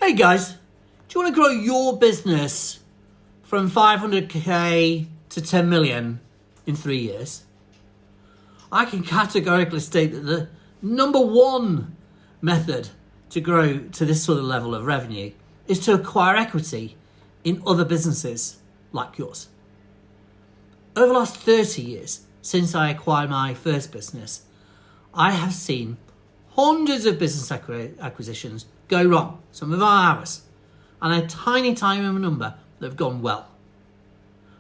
Hey guys, do you want to grow your business from 500k to 10 million in 3 years? I can categorically state that the number one method to grow to this sort of level of revenue is to acquire equity in other businesses like yours. Over the last 30 years, since I acquired my first business, I have seen hundreds of business acquisitions go wrong. Some of them are ours, and a tiny number that have gone well.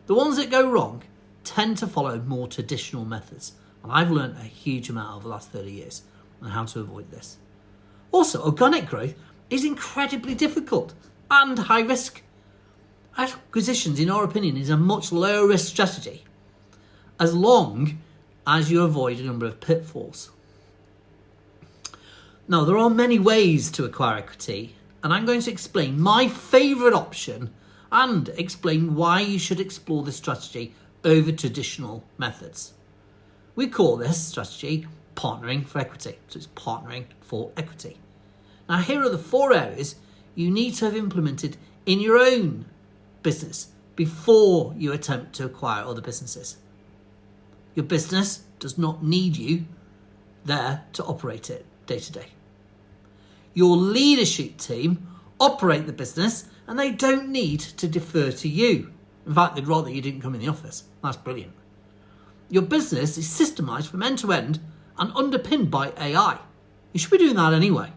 The ones that go wrong tend to follow more traditional methods, and I've learned a huge amount over the last 30 years on how to avoid this. Also, organic growth is incredibly difficult and high risk. Acquisitions, in our opinion, is a much lower risk strategy as long as you avoid a number of pitfalls. Now, there are many ways to acquire equity, and I'm going to explain my favourite option and explain why you should explore this strategy over traditional methods. We call this strategy partnering for equity. So it's partnering for equity. Now, here are the 4 areas you need to have implemented in your own business before you attempt to acquire other businesses. Your business does not need you there to operate it day to day. Your leadership team operate the business and they don't need to defer to you. In fact, they'd rather you didn't come in the office. That's brilliant. Your business is systemized from end to end and underpinned by AI. You should be doing that anyway.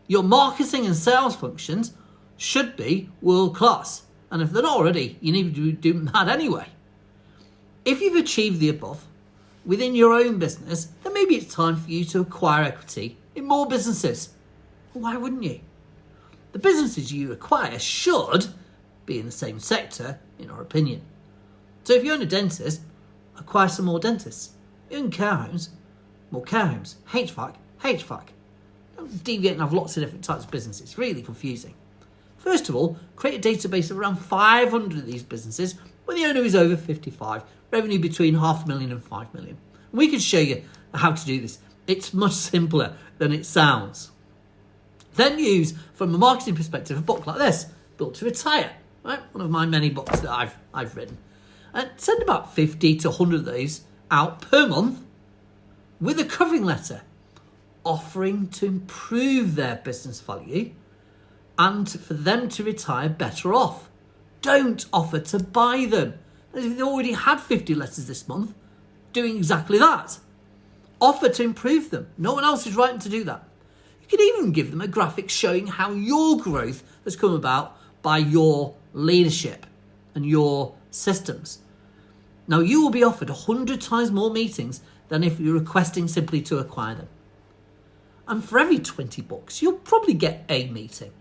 Your marketing and sales functions should be world class. And if they're not already, you need to be doing that anyway. If you've achieved the above within your own business, then maybe it's time for you to acquire equity in more businesses. Why wouldn't you? The businesses you acquire should be in the same sector, in our opinion. So if you own a dentist, acquire some more dentists. You own care homes, more care homes. HVAC. Don't deviate and have lots of different types of businesses. It's really confusing. First of all, create a database of around 500 of these businesses when the owner is over 55, revenue between $500,000 and $5 million. We can show you how to do this. It's much simpler than it sounds. Then use, from a marketing perspective, a book like this, Built to Retire, right? One of my many books that I've written. And send about 50 to 100 of those out per month with a covering letter offering to improve their business value and for them to retire better off. Don't offer to buy them. As if they already had 50 letters this month doing exactly that. Offer to improve them. No one else is writing to do that. You can even give them a graphic showing how your growth has come about by your leadership and your systems. Now, you will be offered 100 times more meetings than if you're requesting simply to acquire them. And for every 20 books, you'll probably get a meeting.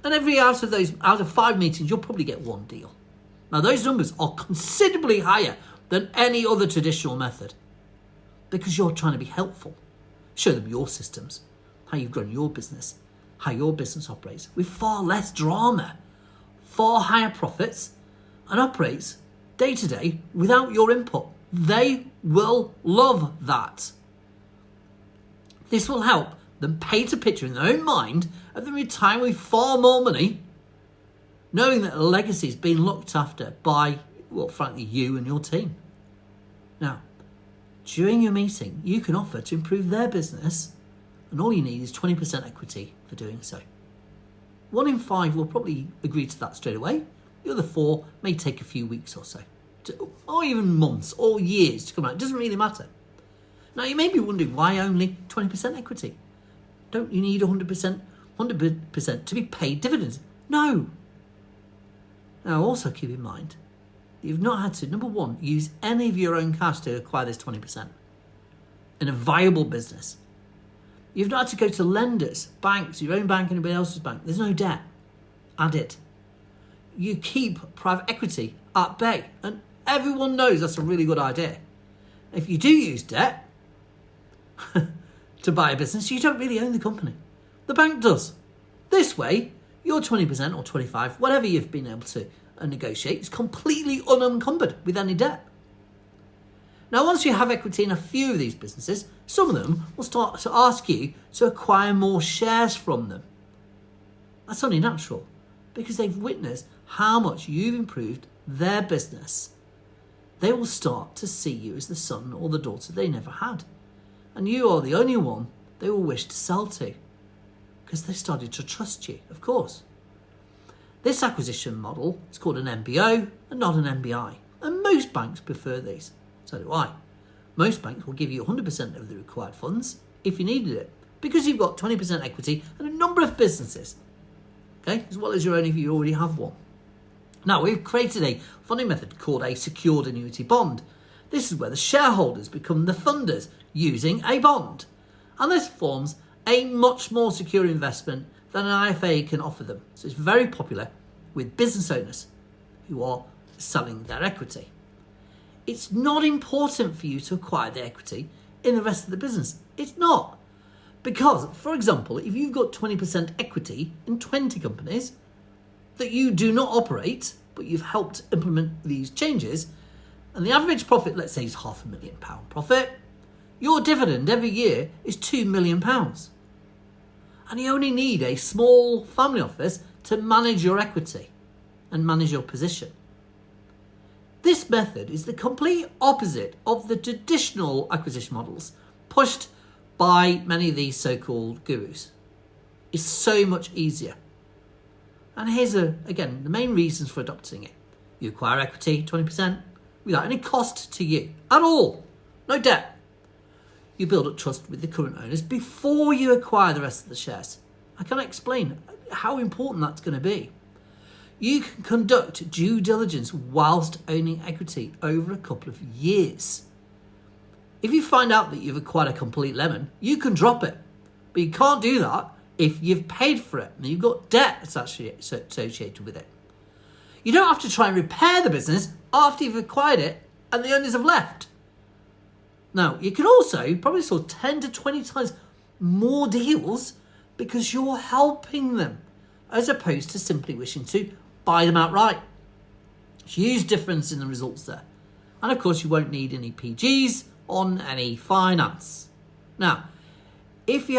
And out of 5 meetings, you'll probably get 1 deal. Now, those numbers are considerably higher than any other traditional method because you're trying to be helpful. Show them your systems, how you've grown your business, how your business operates with far less drama, far higher profits, and operates day to day without your input. They will love that. This will help them paint a picture in their own mind of them retiring with far more money, knowing that the legacy is being looked after by, well, frankly, you and your team. Now, during your meeting, you can offer to improve their business, and all you need is 20% equity for doing so. 1 in 5 will probably agree to that straight away. The other 4 may take a few weeks or so, or even months or years to come out. It doesn't really matter. Now, you may be wondering why only 20% equity? Don't you need 100% to be paid dividends? No. Now, also keep in mind that you've not had to, number 1, use any of your own cash to acquire this 20% in a viable business. You've not had to go to lenders, banks, your own bank, anybody else's bank. There's no debt. Add it. You keep private equity at bay, and everyone knows that's a really good idea. If you do use debt to buy a business, you don't really own the company. The bank does. This way, your 20% or 25%, whatever you've been able to negotiate, is completely unencumbered with any debt. Now, once you have equity in a few of these businesses, some of them will start to ask you to acquire more shares from them. That's only natural because they've witnessed how much you've improved their business. They will start to see you as the son or the daughter they never had. And you are the only one they will wish to sell to because they started to trust you, of course. This acquisition model is called an MBO and not an MBI. And most banks prefer these. So do I. Most banks will give you 100% of the required funds if you needed it because you've got 20% equity and a number of businesses. Okay, as well as your own if you already have one. Now, we've created a funding method called a secured annuity bond. This is where the shareholders become the funders using a bond. And this forms a much more secure investment than an IFA can offer them. So it's very popular with business owners who are selling their equity. It's not important for you to acquire the equity in the rest of the business. It's not. Because, for example, if you've got 20% equity in 20 companies that you do not operate, but you've helped implement these changes, and the average profit, let's say, is £500,000 profit, your dividend every year is £2 million. And you only need a small family office to manage your equity and manage your position. This method is the complete opposite of the traditional acquisition models pushed by many of these so-called gurus. It's so much easier. And here's, again, the main reasons for adopting it. You acquire equity, 20%, without any cost to you at all. No debt. You build up trust with the current owners before you acquire the rest of the shares. I cannot explain how important that's going to be. You can conduct due diligence whilst owning equity over a couple of years. If you find out that you've acquired a complete lemon, you can drop it. But you can't do that if you've paid for it and you've got debt that's actually associated with it. You don't have to try and repair the business after you've acquired it and the owners have left. Now, you can also probably sell 10 to 20 times more deals because you're helping them as opposed to simply wishing to buy them outright. Huge difference in the results there. And of course, you won't need any PGs on any finance. Now, if you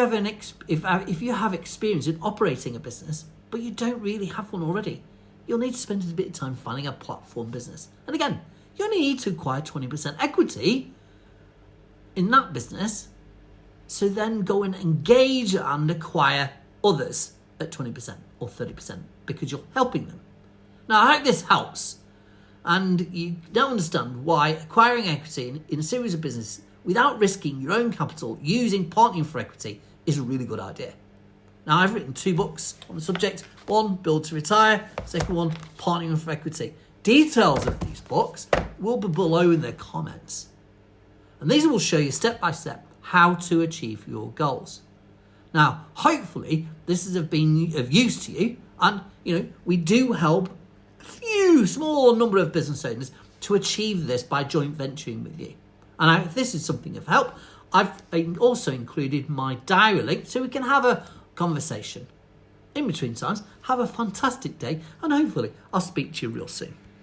have experience in operating a business, but you don't really have one already, you'll need to spend a bit of time finding a platform business. And again, you only need to acquire 20% equity in that business, so then go and engage and acquire others at 20% or 30% because you're helping them. Now, I hope this helps. And you now understand why acquiring equity in a series of businesses without risking your own capital using partnering for equity is a really good idea. Now, I've written 2 books on the subject. One, Build to Retire. Second one, Partnering for Equity. Details of these books will be below in the comments. And these will show you step by step how to achieve your goals. Now, hopefully, this has been of use to you. And, we do help a few small number of business owners to achieve this by joint venturing with you. And if this is something of help, I've also included my diary link so we can have a conversation. In between times, have a fantastic day and hopefully I'll speak to you real soon.